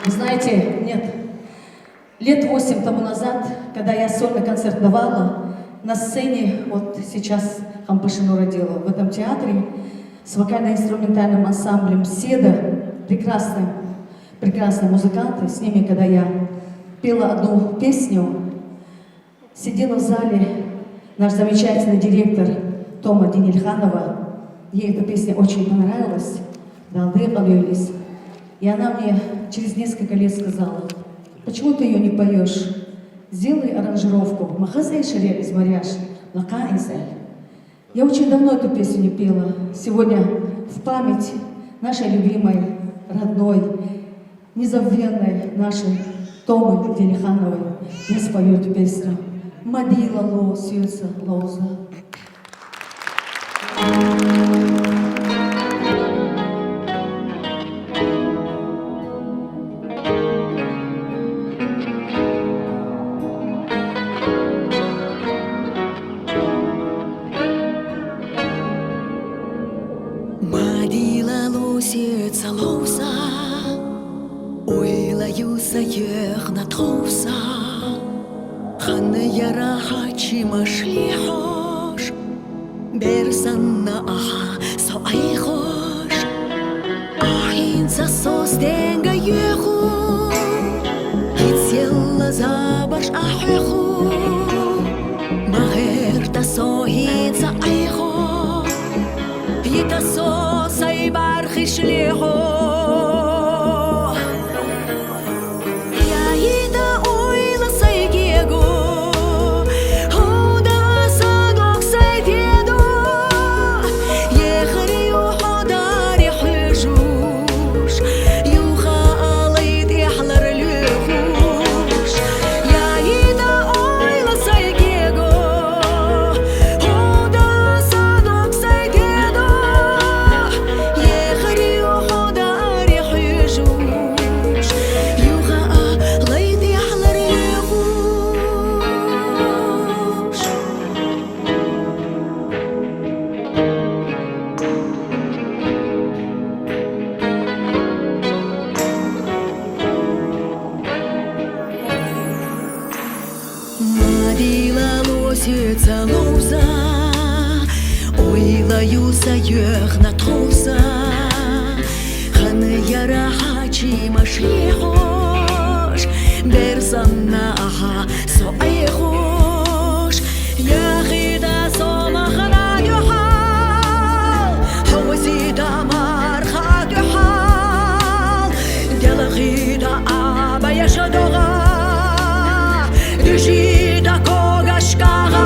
Вы знаете, нет, лет 8 тому назад, когда я сольный концерт давала, на сцене, вот сейчас Хампашину родила, в этом театре с вокально-инструментальным ансамблем «Седа», прекрасные музыканты, с ними, когда я пела одну песню, сидела в зале наш замечательный директор Тома Денильханова. Ей эта песня очень понравилась, и она мне через несколько лет сказала: почему ты ее не поешь? Сделай аранжировку. Я очень давно эту песню не пела. Сегодня в память нашей любимой, родной, незабвенной нашей Томы Денильхановой я спою эту песню. Мадила ло сьюца лоза. Мадила ло сьюца лоза, ойлаю саех троса. خانه راحتی مشلی خوش برسن آها سعی خوش آهین زاسوس دنگا یخو هیچیل زابش آهخو مهر تسوهین زعی خو یتسوس ای برخش لیخو Сьюца лоза, ойлаю саех троса. خانه راحتی مشلی خوش برسن آها سعی خوش یخید سومخ رادیو حال حوزید مار خادیو حال دلخید آبا یشدوغا دشید کاغشکاغا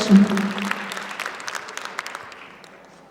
Дальше.